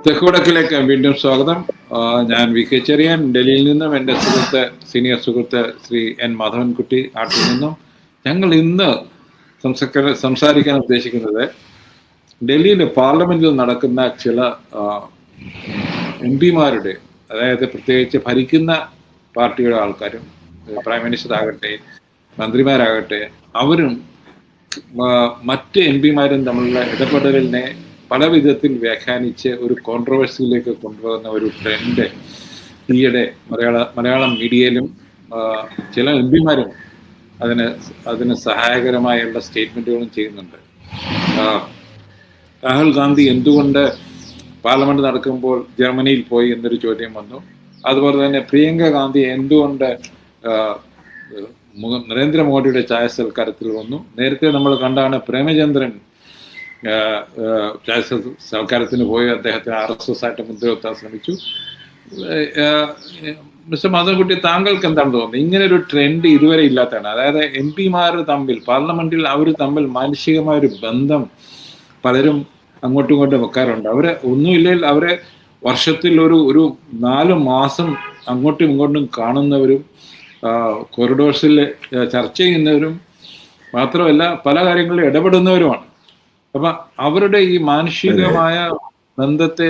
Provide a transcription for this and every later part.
തെക്കുവടക്കിലേക്ക് വീണ്ടും സ്വാഗതം. ഞാൻ വി കെ ചെറിയാൻ, ഡൽഹിയിൽ നിന്നും എൻ്റെ സീനിയർ സുഹൃത്ത് ശ്രീ എൻ മാധവൻകുട്ടി നാട്ടിൽ നിന്നും. ഞങ്ങൾ ഇന്ന് സംസാരിക്കാൻ ഉദ്ദേശിക്കുന്നത് ഡൽഹിയിലെ പാർലമെന്റിൽ നടക്കുന്ന ചില എം പിമാരുടെ, അതായത് പ്രത്യേകിച്ച് ഭരിക്കുന്ന പാർട്ടിയുടെ ആൾക്കാരും, പ്രൈം മിനിസ്റ്റർ ആകട്ടെ മന്ത്രിമാരാകട്ടെ, അവരും മറ്റ് എം പിമാരും തമ്മിലുള്ള ഇടപെടലിനെ പല വിധത്തിൽ വ്യാഖ്യാനിച്ച് ഒരു കോൺട്രവേഴ്സിയിലേക്ക് കൊണ്ടുപോകുന്ന ഒരു ട്രെൻഡ് ഈയിടെ മലയാളം മീഡിയയിലും ചില എം പിമാരും അതിന് സഹായകരമായുള്ള സ്റ്റേറ്റ്മെൻറ്റുകളും ചെയ്യുന്നുണ്ട്. രാഹുൽ ഗാന്ധി എന്തുകൊണ്ട് പാർലമെന്റ് നടക്കുമ്പോൾ ജർമ്മനിയിൽ പോയി എന്നൊരു ചോദ്യം വന്നു. അതുപോലെ തന്നെ പ്രിയങ്ക ഗാന്ധി എന്തുകൊണ്ട് നരേന്ദ്രമോദിയുടെ ചായ സൽക്കാരത്തിൽ വന്നു. നേരത്തെ നമ്മൾ കണ്ടാണ് പ്രേമചന്ദ്രൻ ചായ സൽക്കാരത്തിന് പോയി അദ്ദേഹത്തിന് RSS ആയിട്ട് മുദ്രകുത്താൻ ശ്രമിച്ചു. മിസ്റ്റർ മാധവൻകുട്ടി, താങ്കൾക്ക് എന്താണ് തോന്നുന്നത്? ഇങ്ങനെ ഒരു ട്രെൻഡ് ഇതുവരെ ഇല്ലാത്തതാണ്. അതായത് എം പിമാർ തമ്മിൽ പാർലമെന്റിൽ അവർ തമ്മിൽ മാനുഷികമായ ഒരു ബന്ധം പലരും അങ്ങോട്ടും ഇങ്ങോട്ടും വെക്കാറുണ്ട്. അവരെ ഒന്നുമില്ലെങ്കിൽ അവരെ വർഷത്തിൽ ഒരു 4 മാസം അങ്ങോട്ടും ഇങ്ങോട്ടും കാണുന്നവരും കോറിഡോർസിൽ ചർച്ച ചെയ്യുന്നവരും മാത്രമല്ല പല കാര്യങ്ങളിലും ഇടപെടുന്നവരുമാണ്. അപ്പൊ അവരുടെ ഈ മാനുഷികമായ ബന്ധത്തെ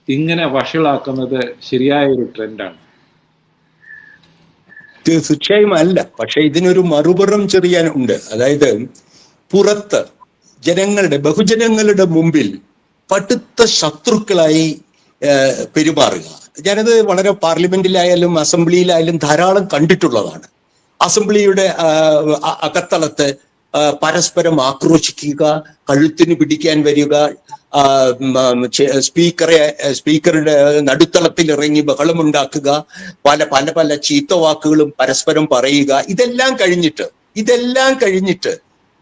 ഇങ്ങനെ വഷളാക്കുന്നത് ശരിയായ ഒരു ട്രെൻഡാണ്? തീർച്ചയായും അല്ല. പക്ഷെ ഇതിനൊരു മറുപുറം ചെറിയാനുണ്ട്. അതായത് പുറത്ത് ബഹുജനങ്ങളുടെ മുമ്പിൽ കടുത്ത ശത്രുക്കളായി പെരുമാറുക. ഞാനത് വളരെ പാർലമെന്റിലായാലും അസംബ്ലിയിലായാലും ധാരാളം കണ്ടിട്ടുള്ളതാണ്. അസംബ്ലിയുടെ അകത്തളത്ത് പരസ്പരം കഴുത്തിന് പിടിക്കാൻ വരിക, സ്പീക്കറുടെ നടുത്തളത്തിൽ ഇറങ്ങി ബഹളമുണ്ടാക്കുക, പല ചീത്തവാക്കുകളും പരസ്പരം പറയുക. ഇതെല്ലാം കഴിഞ്ഞിട്ട്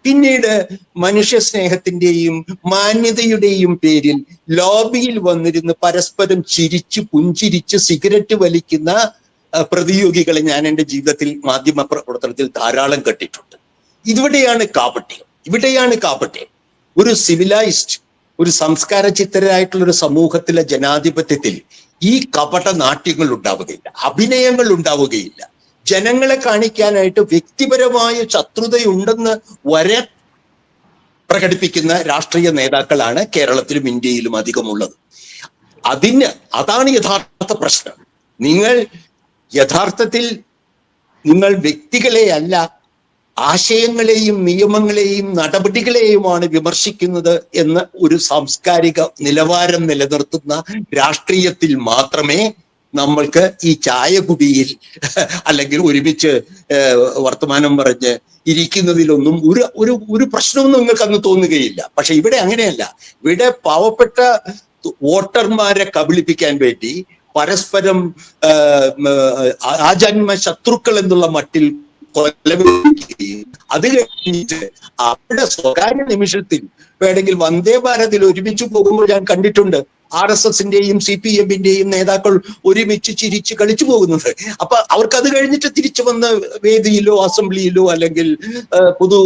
പിന്നീട് മനുഷ്യ സ്നേഹത്തിന്റെയും മാന്യതയുടെയും പേരിൽ ലോബിയിൽ വന്നിരുന്ന് പരസ്പരം പുഞ്ചിരിച്ച് സിഗരറ്റ് വലിക്കുന്ന പ്രതിയോഗികളെ ഞാൻ എൻ്റെ ജീവിതത്തിൽ മാധ്യമ പ്രവർത്തനത്തിൽ ധാരാളം കണ്ടിട്ടുണ്ട്. ഇവിടെയാണ് കാപട്യം. ഒരു സിവിലൈസ്ഡ്, ഒരു സംസ്കാര ചിത്തരായിട്ടുള്ള ഒരു സമൂഹത്തിലെ ജനാധിപത്യത്തിൽ ഈ കപട നാട്യങ്ങൾ ഉണ്ടാവുകയില്ല, അഭിനയങ്ങൾ ഉണ്ടാവുകയില്ല. ജനങ്ങളെ കാണിക്കാനായിട്ട് വ്യക്തിപരമായ ശത്രുതയുണ്ടെന്ന് വരെ പ്രകടിപ്പിക്കുന്ന രാഷ്ട്രീയ നേതാക്കളാണ് കേരളത്തിലും ഇന്ത്യയിലും അധികമുള്ളത്. അതാണ് യഥാർത്ഥ പ്രശ്നം. യഥാർത്ഥത്തിൽ നിങ്ങൾ വ്യക്തികളെയല്ല, ആശയങ്ങളെയും നിയമങ്ങളെയും നടപടികളെയുമാണ് വിമർശിക്കുന്നത് എന്ന് ഒരു സാംസ്കാരിക നിലവാരം നിലനിർത്തുന്ന രാഷ്ട്രീയത്തിൽ മാത്രമേ നമ്മൾക്ക് ഈ ചായകുടിയിൽ അല്ലെങ്കിൽ ഒരുമിച്ച് വർത്തമാനം പറഞ്ഞ് ഇരിക്കുന്നതിലൊന്നും ഒരു പ്രശ്നമൊന്നും നിങ്ങൾക്ക് അന്ന് തോന്നുകയില്ല. പക്ഷെ ഇവിടെ അങ്ങനെയല്ല. ഇവിടെ പാവപ്പെട്ട വോട്ടർമാരെ കബളിപ്പിക്കാൻ വേണ്ടി പരസ്പരം ആജന്മ ശത്രുക്കൾ എന്നുള്ള മട്ടിൽ കൊലവിളിക്കുകയും അത് കഴിഞ്ഞിട്ട് അവരുടെ സ്വകാര്യ നിമിഷത്തിൽ വേണമെങ്കിൽ വന്ദേ ഭാരതിൽ ഒരുമിച്ച് പോകുമ്പോൾ ഞാൻ കണ്ടിട്ടുണ്ട് RSSന്റെയും CPMന്റെയും നേതാക്കൾ ഒരുമിച്ച് ചിരിച്ച് കളിച്ചു പോകുന്നത്. അപ്പൊ അവർക്കത് കഴിഞ്ഞിട്ട് തിരിച്ചു വന്ന വേദിയിലോ അസംബ്ലിയിലോ അല്ലെങ്കിൽ പൊതു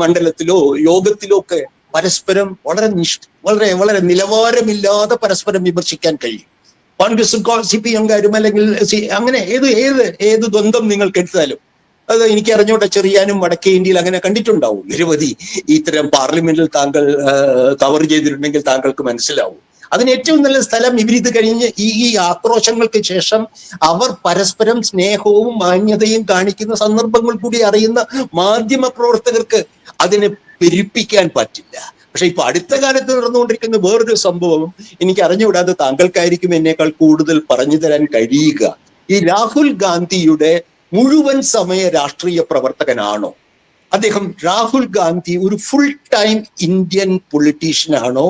മണ്ഡലത്തിലോ യോഗത്തിലോ ഒക്കെ പരസ്പരം വളരെ നിലവാരമില്ലാതെ പരസ്പരം വിമർശിക്കാൻ കഴിയും. കോൺഗ്രസും CPMകാരും അല്ലെങ്കിൽ അങ്ങനെ ഏത് ദ്വന്ദ്ം നിങ്ങൾക്ക് എടുത്താലും അത് എനിക്ക് അറിഞ്ഞോട്ടെ, ചെറിയാനും വടക്കേ ഇന്ത്യയിൽ അങ്ങനെ കണ്ടിട്ടുണ്ടാവും. നിരവധി ഇത്തരം പാർലമെന്റിൽ താങ്കൾ കവർ ചെയ്തിട്ടുണ്ടെങ്കിൽ താങ്കൾക്ക് മനസ്സിലാവും. അതിന് ഏറ്റവും നല്ല സ്ഥലം ഇവരിത് കഴിഞ്ഞ് ഈ ആക്രോശങ്ങൾക്ക് ശേഷം അവർ പരസ്പരം സ്നേഹവും മാന്യതയും കാണിക്കുന്ന സന്ദർഭങ്ങൾ കൂടി അറിയുന്ന മാധ്യമ പ്രവർത്തകർക്ക് അതിനെ പെരുപ്പിക്കാൻ പറ്റില്ല. പക്ഷെ ഇപ്പൊ അടുത്ത കാലത്ത് നടന്നുകൊണ്ടിരിക്കുന്ന വേറൊരു സംഭവം എനിക്ക് അറിഞ്ഞുകൂടാതെ താങ്കൾക്കായിരിക്കും എന്നേക്കാൾ കൂടുതൽ പറഞ്ഞു തരാൻ കഴിയുക. ഈ രാഹുൽ ഗാന്ധിയുടെ മുഴുവൻ സമയ രാഷ്ട്രീയ പ്രവർത്തകനാണോ രാഹുൽ ഗാന്ധി? ഒരു ഫുൾ ടൈം ഇന്ത്യൻ പൊളിറ്റീഷ്യൻ ആണോ,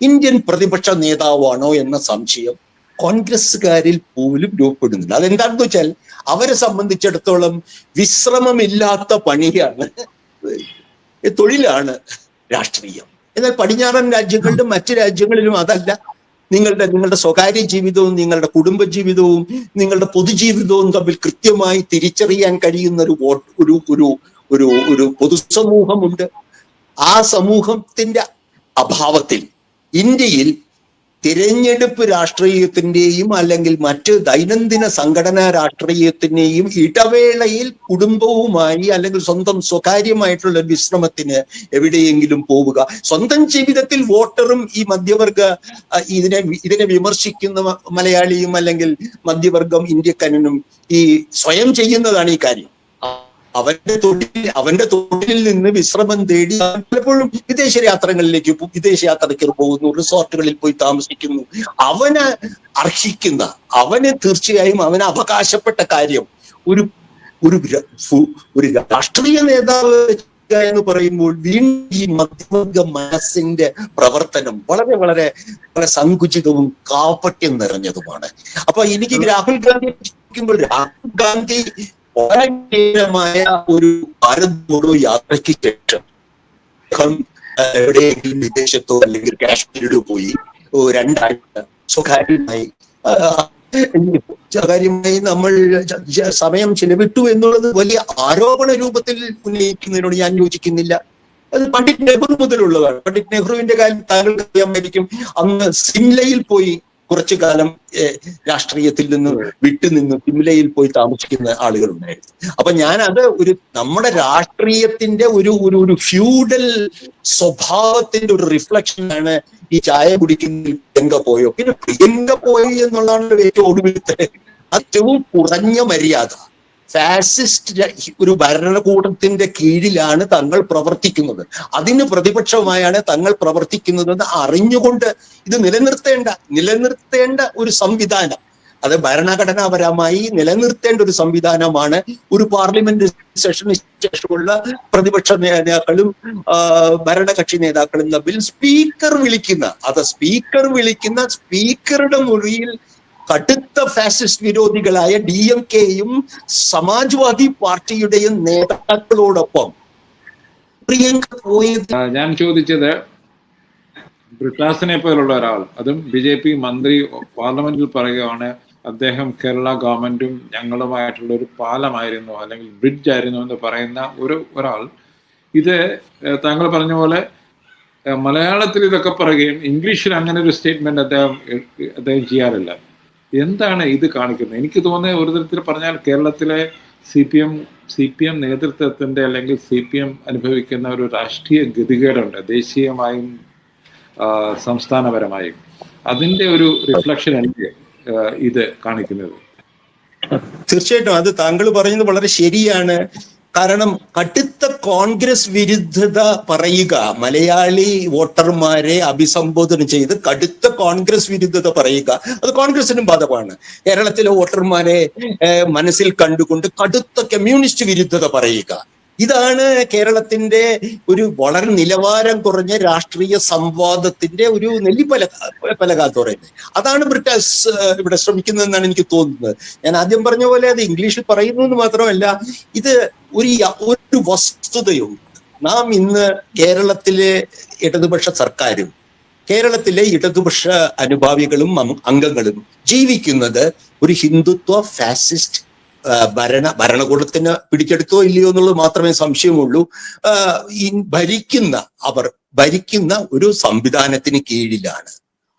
ഇന്ത്യൻ പ്രതിപക്ഷ നേതാവാണോ എന്ന സംശയം കോൺഗ്രസ്സുകാരിൽ പോലും രൂപപ്പെടുന്നില്ല. അതെന്താണെന്ന് വെച്ചാൽ അവരെ സംബന്ധിച്ചിടത്തോളം വിശ്രമമില്ലാത്ത പണിയാണ്, തൊഴിലാണ് രാഷ്ട്രീയം. എന്നാൽ പടിഞ്ഞാറൻ രാജ്യങ്ങളിലും മറ്റു രാജ്യങ്ങളിലും അതല്ല. നിങ്ങളുടെ സ്വകാര്യ ജീവിതവും നിങ്ങളുടെ കുടുംബ ജീവിതവും നിങ്ങളുടെ പൊതുജീവിതവും തമ്മിൽ കൃത്യമായി തിരിച്ചറിയാൻ കഴിയുന്ന ഒരു പൊതുസമൂഹമുണ്ട്. ആ സമൂഹത്തിന്റെ അഭാവത്തിൽ ഇന്ത്യയിൽ തിരഞ്ഞെടുപ്പ് രാഷ്ട്രീയത്തിന്റെയും അല്ലെങ്കിൽ മറ്റ് ദൈനംദിന സംഘടനാ രാഷ്ട്രീയത്തിന്റെയും ഇടവേളയിൽ കുടുംബവുമായി അല്ലെങ്കിൽ സ്വന്തം സ്വകാര്യമായിട്ടുള്ള വിശ്രമത്തിന് എവിടെയെങ്കിലും പോവുക. സ്വന്തം ജീവിതത്തിൽ വോട്ടറും ഈ മധ്യവർഗ ഇതിനെ വിമർശിക്കുന്ന മലയാളിയും അല്ലെങ്കിൽ മധ്യവർഗം ഇന്ത്യക്കാരനും ഈ സ്വയം ചെയ്യുന്നതാണ് ഈ കാര്യം. അവന്റെ തൊഴിലിൽ നിന്ന് വിശ്രമം തേടി പലപ്പോഴും വിദേശയാത്രയ്ക്ക് പോകുന്നു, റിസോർട്ടുകളിൽ പോയി താമസിക്കുന്നു. അവന് അർഹിക്കുന്ന, അവന് തീർച്ചയായും അവന് അവകാശപ്പെട്ട കാര്യം ഒരു ഒരു രാഷ്ട്രീയ നേതാവ് എന്ന് പറയുമ്പോൾ വീണ്ടും ഈ മധ്യവർഗ മനസ്സിന്റെ പ്രവർത്തനം വളരെ വളരെ വളരെ സങ്കുചിതവും കാപട്യം നിറഞ്ഞതുമാണ്. അപ്പൊ എനിക്ക് രാഹുൽ ഗാന്ധി രാഹുൽ ഗാന്ധി വളരെ ഒരു ഭാരതോടോ യാത്രയ്ക്ക് ശേഷം എവിടെയെങ്കിലും വിദേശത്തോ അല്ലെങ്കിൽ കാശ്മീരിലോ പോയി 2 ആഴ്ച സ്വകാര്യമായി നമ്മൾ സമയം ചിലവിട്ടു എന്നുള്ളത് വലിയ ആരോപണ രൂപത്തിൽ ഉന്നയിക്കുന്നതിനോട് ഞാൻ യോജിക്കുന്നില്ല. അത് പണ്ഡിറ്റ് നെഹ്റു മുതലുള്ളതാണ്. പണ്ഡിറ്റ് നെഹ്റുവിന്റെ കാര്യം താങ്കൾക്ക് അറിയാമായിരിക്കും. അന്ന് സിംലയിൽ പോയി കുറച്ചു കാലം രാഷ്ട്രീയത്തിൽ നിന്ന് വിട്ടുനിന്ന് സിംലയിൽ പോയി താമസിക്കുന്ന ആളുകൾ ഉണ്ടായിരുന്നു. അപ്പൊ ഞാൻ അത് നമ്മുടെ രാഷ്ട്രീയത്തിന്റെ ഒരു ഫ്യൂഡൽ സ്വഭാവത്തിന്റെ ഒരു റിഫ്ലക്ഷനാണ് ഈ ചായ കുടിക്കുന്ന പ്രിയങ്ക പോയോ. പിന്നെ പ്രിയങ്ക പോയി എന്നുള്ളതാണ് ഏറ്റവും ഒടുവിലത്തെ ഏറ്റവും കുറഞ്ഞ മര്യാദ. ഫാസിസ്റ്റ് ഒരു ഭരണകൂടത്തിന്റെ കീഴിലാണ് തങ്ങൾ പ്രവർത്തിക്കുന്നത്, അതിന് പ്രതിപക്ഷമായാണ് തങ്ങൾ പ്രവർത്തിക്കുന്നതെന്ന് അറിഞ്ഞുകൊണ്ട് ഇത് നിലനിർത്തേണ്ട ഒരു സംവിധാനം, അത് ഭരണഘടനാപരമായി നിലനിർത്തേണ്ട ഒരു സംവിധാനമാണ് ഒരു പാർലമെന്റ് സെഷന് ശേഷമുള്ള പ്രതിപക്ഷ നേതാക്കളും ഭരണകക്ഷി നേതാക്കളും തമ്മിൽ സ്പീക്കർ വിളിക്കുന്ന സ്പീക്കറുടെ മുറിയിൽ കടുത്ത ഫാസിസ്റ്റ് വിരോധികളായ DMKയും സമാജ്വാദി പാർട്ടിയുടെയും നേതാക്കളോടൊപ്പം പ്രിയങ്ക പോയത്. ഞാൻ ചോദിച്ചത് ബ്രിട്ടാസിനെ പോലുള്ള ഒരാൾ, അതും BJP മന്ത്രി പാർലമെന്റിൽ പറയുകയാണ് അദ്ദേഹം കേരള ഗവൺമെന്റും ഞങ്ങളുമായിട്ടുള്ള ഒരു പാലമായിരുന്നു അല്ലെങ്കിൽ ബ്രിഡ്ജ് ആയിരുന്നു എന്ന് പറയുന്ന ഒരാൾ ഇത് താങ്കൾ പറഞ്ഞ പോലെ മലയാളത്തിൽ ഇതൊക്കെ പറയുകയും ഇംഗ്ലീഷിൽ അങ്ങനെ ഒരു സ്റ്റേറ്റ്മെന്റ് അദ്ദേഹം ചെയ്യാറില്ല. എന്താണ് ഇത് കാണിക്കുന്നത്? എനിക്ക് തോന്നുന്നത് ഒരു തരത്തിൽ പറഞ്ഞാൽ കേരളത്തിലെ CPM നേതൃത്വത്തിന്റെ അല്ലെങ്കിൽ CPM അനുഭവിക്കുന്ന ഒരു രാഷ്ട്രീയ ഗതികേടുണ്ട്, ദേശീയമായും സംസ്ഥാനപരമായും. അതിന്റെ ഒരു റിഫ്ലക്ഷൻ എനിക്ക് ഇത് കാണിക്കുന്നത്. തീർച്ചയായിട്ടും അത് താങ്കൾ പറയുന്നത് വളരെ ശരിയാണ്. കാരണം കടുത്ത കോൺഗ്രസ് വിരുദ്ധത പറയുക, മലയാളി വോട്ടർമാരെ അഭിസംബോധന ചെയ്ത് കടുത്ത കോൺഗ്രസ് വിരുദ്ധത പറയുക, അത് കോൺഗ്രസിനും ബാധകമാണ്. കേരളത്തിലെ വോട്ടർമാരെ മനസ്സിൽ കണ്ടുകൊണ്ട് കടുത്ത കമ്മ്യൂണിസ്റ്റ് വിരുദ്ധത പറയുക, ഇതാണ് കേരളത്തിന്റെ ഒരു വളരെ നിലവാരം കുറഞ്ഞ രാഷ്ട്രീയ സംവാദത്തിന്റെ ഒരു നെല്ലിപ്പലക എന്ന് പറയുന്നത്. അതാണ് ബ്രിട്ടാസ് ഇവിടെ ശ്രമിക്കുന്നതെന്നാണ് എനിക്ക് തോന്നുന്നത്. ഞാൻ ആദ്യം പറഞ്ഞ പോലെ അത് ഇംഗ്ലീഷിൽ പറയുന്നു എന്ന് മാത്രമല്ല, ഇത് ഒരു വസ്തുതയുണ്ട്. നാം ഇന്ന് കേരളത്തിലെ ഇടതുപക്ഷ സർക്കാരും കേരളത്തിലെ ഇടതുപക്ഷ അനുഭാവികളും അംഗങ്ങളും ജീവിക്കുന്നത് ഒരു ഹിന്ദുത്വ ഫാസിസ്റ്റ് ഭരണകൂടത്തിന് പിടിച്ചെടുത്തോ ഇല്ലയോ എന്നുള്ളത് മാത്രമേ സംശയമുള്ളൂ. അവർ ഭരിക്കുന്ന ഒരു സംവിധാനത്തിന് കീഴിലാണ്.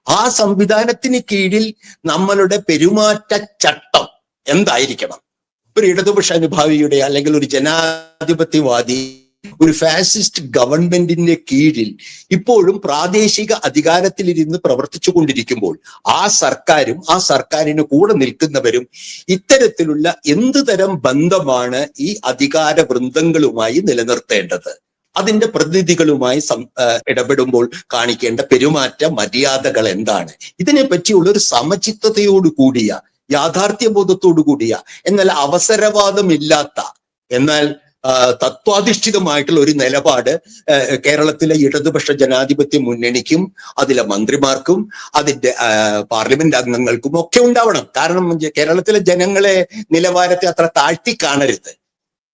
ആ സംവിധാനത്തിന് കീഴിൽ നമ്മളുടെ പെരുമാറ്റച്ചട്ടം എന്തായിരിക്കണം? ഒരു ഇടതുപക്ഷ അനുഭാവിയുടെ അല്ലെങ്കിൽ ഒരു ജനാധിപത്യവാദി ഒരു ഫാസിസ്റ്റ് ഗവൺമെന്റിന്റെ കീഴിൽ ഇപ്പോഴും പ്രാദേശിക അധികാരത്തിലിരുന്ന് പ്രവർത്തിച്ചു കൊണ്ടിരിക്കുമ്പോൾ ആ സർക്കാരും ആ സർക്കാരിന് കൂടെ നിൽക്കുന്നവരും ഇത്തരത്തിലുള്ള എന്ത് തരം ബന്ധമാണ് ഈ അധികാര വൃന്ദങ്ങളുമായി നിലനിർത്തേണ്ടത്, അതിന്റെ പ്രതിനിധികളുമായി ഇടപെടുമ്പോൾ കാണിക്കേണ്ട പെരുമാറ്റ മര്യാദകൾ എന്താണ്, ഇതിനെ പറ്റിയുള്ള ഒരു സമചിത്തതയോട് കൂടിയ യാഥാർത്ഥ്യബോധത്തോടു കൂടിയ എന്നാൽ അവസരവാദമില്ലാത്ത എന്നാൽ തത്വാധിഷ്ഠിതമായിട്ടുള്ള ഒരു നിലപാട് കേരളത്തിലെ ഇടതുപക്ഷ ജനാധിപത്യ മുന്നണിക്കും അതിലെ മന്ത്രിമാർക്കും അതിന്റെ പാർലമെന്റ് അംഗങ്ങൾക്കും ഒക്കെ ഉണ്ടാവണം. കാരണം കേരളത്തിലെ ജനങ്ങളെ നിലവാരത്തെ അത്ര താഴ്ത്തി കാണരുത്.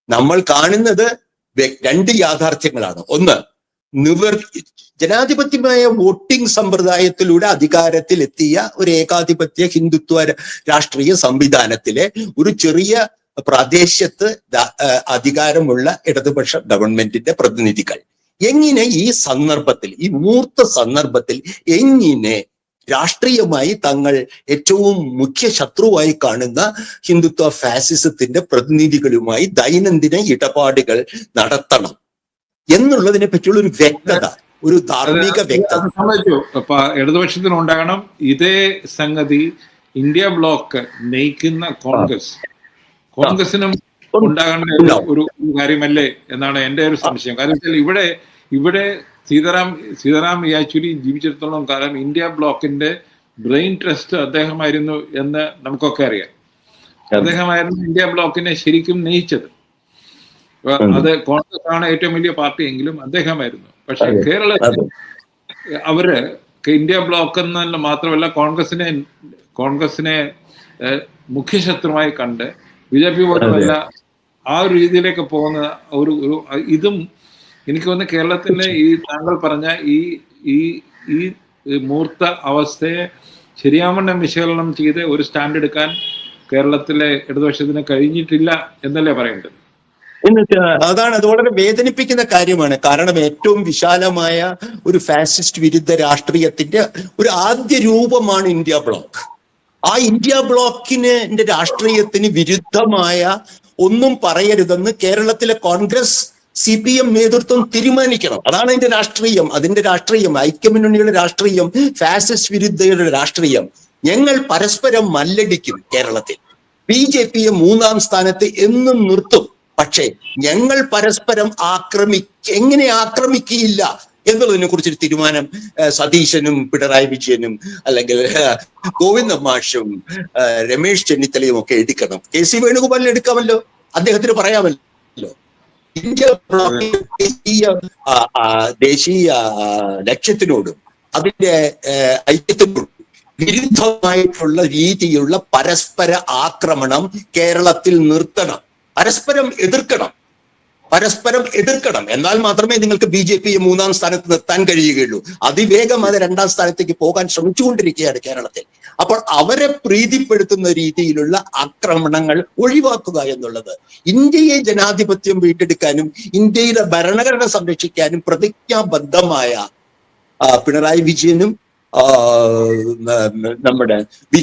നമ്മൾ കാണുന്നത് 2 യാഥാർത്ഥ്യങ്ങളാണ്. ഒന്ന്, ജനാധിപത്യമായ വോട്ടിംഗ് സമ്പ്രദായത്തിലൂടെ അധികാരത്തിലെത്തിയ ഒരു ഏകാധിപത്യ ഹിന്ദുത്വ രാഷ്ട്രീയ സംവിധാനത്തിലെ ഒരു ചെറിയ പ്രാദേശത്ത് അധികാരമുള്ള ഇടതുപക്ഷ ഗവൺമെന്റിന്റെ പ്രതിനിധികൾ എങ്ങനെ ഈ സന്ദർഭത്തിൽ, ഈ മൂർത്ത സന്ദർഭത്തിൽ എങ്ങനെ രാഷ്ട്രീയമായി തങ്ങൾ ഏറ്റവും മുഖ്യ ശത്രുവായി കാണുന്ന ഹിന്ദുത്വ ഫാസിസത്തിന്റെ പ്രതിനിധികളുമായി ദൈനംദിന ഇടപാടുകൾ നടത്തണം എന്നുള്ളതിനെ പറ്റിയുള്ള ഒരു വ്യക്തത, ഒരു ധാർമ്മിക വ്യക്തത സംബന്ധിച്ചു. അപ്പൊ ഇടതുപക്ഷത്തിനുണ്ടാകണം ഇതേ സംഗതി ഇന്ത്യ ബ്ലോക്ക് നയിക്കുന്ന കോൺഗ്രസിനും ഉണ്ടാകേണ്ട ഒരു കാര്യമല്ലേ എന്നാണ് എന്റെ ഒരു സംശയം. കാരണം വെച്ചാൽ ഇവിടെ സീതാറാം യെച്ചൂരി ജീവിച്ചിടത്തോളം കാലം ഇന്ത്യ ബ്ലോക്കിന്റെ ബ്രെയിൻ ട്രസ്റ്റ് അദ്ദേഹമായിരുന്നു എന്ന് നമുക്കൊക്കെ അറിയാം. അദ്ദേഹമായിരുന്നു ഇന്ത്യ ബ്ലോക്കിനെ ശരിക്കും നയിച്ചത്. അത് കോൺഗ്രസ് ആണ് ഏറ്റവും വലിയ പാർട്ടി എങ്കിലും അദ്ദേഹമായിരുന്നു. പക്ഷെ കേരളത്തിൽ അവര് ഇന്ത്യ ബ്ലോക്ക് എന്നല്ല മാത്രമല്ല കോൺഗ്രസിനെ മുഖ്യശത്രുമായി കണ്ട് BJP പോലുമല്ല ആ ഒരു രീതിയിലേക്ക് പോകുന്ന ഒരു ഇതും എനിക്ക് തോന്നുന്നു കേരളത്തിലെ ഈ താങ്കൾ പറഞ്ഞ ഈ മൂർത്ത അവസ്ഥയെ ശരിയാവണ്ണം വിശകലനം ചെയ്ത് ഒരു സ്റ്റാൻഡ് എടുക്കാൻ കേരളത്തിലെ ഇടതുപക്ഷത്തിന് കഴിഞ്ഞിട്ടില്ല എന്നല്ലേ പറയേണ്ടത്? അതാണ്, അത് വളരെ വേദനിപ്പിക്കുന്ന കാര്യമാണ്. കാരണം ഏറ്റവും വിശാലമായ ഒരു ഫാസിസ്റ്റ് വിരുദ്ധ രാഷ്ട്രീയത്തിന്റെ ഒരു ആദ്യ രൂപമാണ് ഇന്ത്യ ബ്ലോക്ക്. ആ ഇന്ത്യ ബ്ലോക്കിന് രാഷ്ട്രീയത്തിന് വിരുദ്ധമായ ഒന്നും പറയരുതെന്ന് കേരളത്തിലെ കോൺഗ്രസ് CPM നേതൃത്വം തീരുമാനിക്കണം. അതാണ് അതിന്റെ രാഷ്ട്രീയം. അതിന്റെ രാഷ്ട്രീയം ഐക്യമുന്നണിയുടെ രാഷ്ട്രീയം, ഫാസിസ്റ്റ് വിരുദ്ധയുടെ രാഷ്ട്രീയം. ഞങ്ങൾ പരസ്പരം മല്ലടിക്കും. കേരളത്തിൽ BJPയെ 3-ാം സ്ഥാനത്ത് എന്നും നിർത്തും. പക്ഷേ ഞങ്ങൾ പരസ്പരം എങ്ങനെ ആക്രമിക്കുകയില്ല എന്നുള്ളതിനെ കുറിച്ചൊരു തീരുമാനം സതീശനും പിണറായി വിജയനും അല്ലെങ്കിൽ ഗോവിന്ദ മാഷും രമേശ് ചെന്നിത്തലയും ഒക്കെ എടുക്കണം. KC വേണുഗോപാലിന് എടുക്കാമല്ലോ, അദ്ദേഹത്തിന് പറയാമല്ലോ. ഇന്ത്യ ദേശീയ ലക്ഷ്യത്തിനോടും അതിന്റെ ഐക്യത്തിനോടും വിരുദ്ധമായിട്ടുള്ള രീതിയിലുള്ള പരസ്പര ആക്രമണം കേരളത്തിൽ നിർത്തണം. പരസ്പരം എതിർക്കണം. എന്നാൽ മാത്രമേ നിങ്ങൾക്ക് BJPയെ 3-ാം സ്ഥാനത്ത് നിർത്താൻ കഴിയുകയുള്ളൂ. അതിവേഗം അത് 2-ാം സ്ഥാനത്തേക്ക് പോകാൻ ശ്രമിച്ചുകൊണ്ടിരിക്കുകയാണ് കേരളത്തിൽ. അപ്പോൾ അവരെ പ്രീതിപ്പെടുത്തുന്ന രീതിയിലുള്ള ആക്രമണങ്ങൾ ഒഴിവാക്കുക എന്നുള്ളത് ഇന്ത്യയെ ജനാധിപത്യം വീണ്ടെടുക്കാനും ഇന്ത്യയുടെ ഭരണഘടന സംരക്ഷിക്കാനും പ്രതിജ്ഞാബദ്ധമായ പിണറായി വിജയനും നമ്മുടെ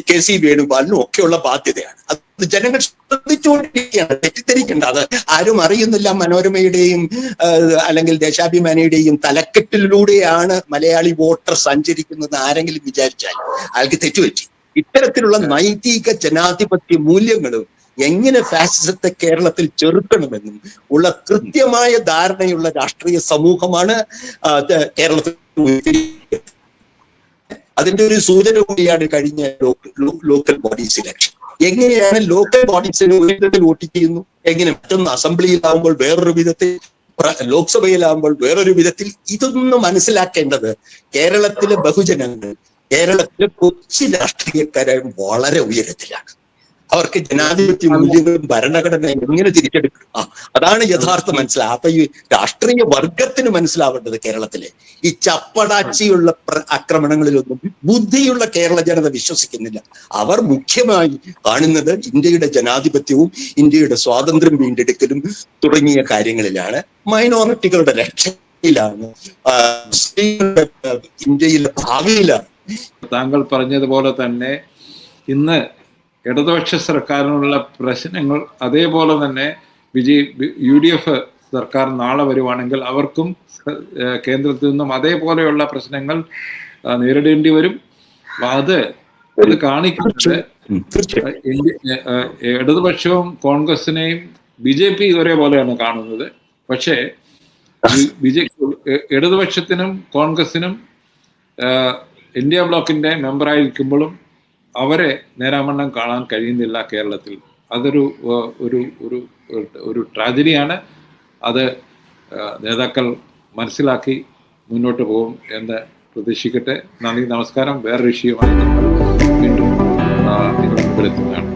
KC വേണുഗോപാലിനും ഒക്കെയുള്ള ബാധ്യതയാണ്. അത് ജനങ്ങൾ ശ്രദ്ധിച്ചുകൊണ്ടിരിക്കുകയാണ്. തെറ്റിദ്ധരിക്കേണ്ട, അത് ആരും അറിയുന്നില്ല. മനോരമയുടെയും അല്ലെങ്കിൽ ദേശാഭിമാനിയുടെയും തലക്കെട്ടിലൂടെയാണ് മലയാളി വോട്ടർ സഞ്ചരിക്കുന്നത് ആരെങ്കിലും വിചാരിച്ചാൽ അയാൾക്ക് തെറ്റുപറ്റി. ഇത്തരത്തിലുള്ള നൈതിക ജനാധിപത്യ മൂല്യങ്ങളും എങ്ങനെ ഫാസിസത്തെ കേരളത്തിൽ ചെറുക്കണമെന്നും ഉള്ള കൃത്യമായ ധാരണയുള്ള രാഷ്ട്രീയ സമൂഹമാണ് കേരളത്തിൽ. അതിന്റെ ഒരു സൂചന കൂടിയാണ് കഴിഞ്ഞ ലോക്കൽ ബോഡീസ് ഇലക്ഷൻ. എങ്ങനെയാണ് ലോക്കൽ ബോഡീസിന് ഒരു വിധത്തിൽ വോട്ട് ചെയ്യുന്നു, എങ്ങനെ മറ്റൊന്ന് അസംബ്ലിയിലാവുമ്പോൾ വേറൊരു വിധത്തിൽ, ലോക്സഭയിലാവുമ്പോൾ വേറൊരു വിധത്തിൽ. ഇതൊന്നും മനസ്സിലാക്കേണ്ടത് കേരളത്തിലെ ബഹുജനങ്ങൾ, കേരളത്തിലെ കൊച്ചു രാഷ്ട്രീയക്കാരായ വളരെ ഉയരത്തിലാണ്. അവർക്ക് ജനാധിപത്യ മൂല്യങ്ങളും ഭരണഘടന എങ്ങനെ തിരിച്ചെടുക്കും, അതാണ് യഥാർത്ഥ മനസ്സിലാവുക. അപ്പൊ ഈ രാഷ്ട്രീയ വർഗത്തിന് മനസ്സിലാവേണ്ടത് കേരളത്തിലെ ഈ ചപ്പടാച്ചിയുള്ള ആക്രമണങ്ങളിലൊന്നും ബുദ്ധിയുള്ള കേരള ജനത വിശ്വസിക്കുന്നില്ല. അവർ മുഖ്യമായി കാണുന്നത് ഇന്ത്യയുടെ ജനാധിപത്യവും ഇന്ത്യയുടെ സ്വാതന്ത്ര്യം വീണ്ടെടുക്കലും തുടങ്ങിയ കാര്യങ്ങളിലാണ്, മൈനോറിറ്റികളുടെ രക്ഷയിലാണ്, ഇന്ത്യയിലെ ഭാവിയിലാണ്. താങ്കൾ പറഞ്ഞതുപോലെ തന്നെ ഇന്ന് ഇടതുപക്ഷ സർക്കാരിനുള്ള പ്രശ്നങ്ങൾ അതേപോലെ തന്നെ UDF സർക്കാർ നാളെ വരുവാണെങ്കിൽ അവർക്കും കേന്ദ്രത്തിൽ നിന്നും അതേപോലെയുള്ള പ്രശ്നങ്ങൾ നേരിടേണ്ടി വരും. അത് കാണിക്കുന്നത് ഇടതുപക്ഷവും കോൺഗ്രസിനെയും BJP ഒരേപോലെയാണ് കാണുന്നത്. പക്ഷേ ഇടതുപക്ഷത്തിനും കോൺഗ്രസിനും ഇന്ത്യ ബ്ലോക്കിന്റെ മെമ്പറായിരിക്കുമ്പോഴും അവരെ നേരാമണ്ണം കാണാൻ കഴിയുന്നില്ല കേരളത്തിൽ. അതൊരു ഒരു ട്രാജഡിയാണ്. അത് നേതാക്കൾ മനസ്സിലാക്കി മുന്നോട്ട് പോകും എന്ന് പ്രതീക്ഷിക്കട്ടെ. നന്ദി, നമസ്കാരം. വേറൊരു വിഷയമായി ഞങ്ങൾ വീണ്ടും നിങ്ങൾ മുമ്പിലെത്തുന്നതാണ്.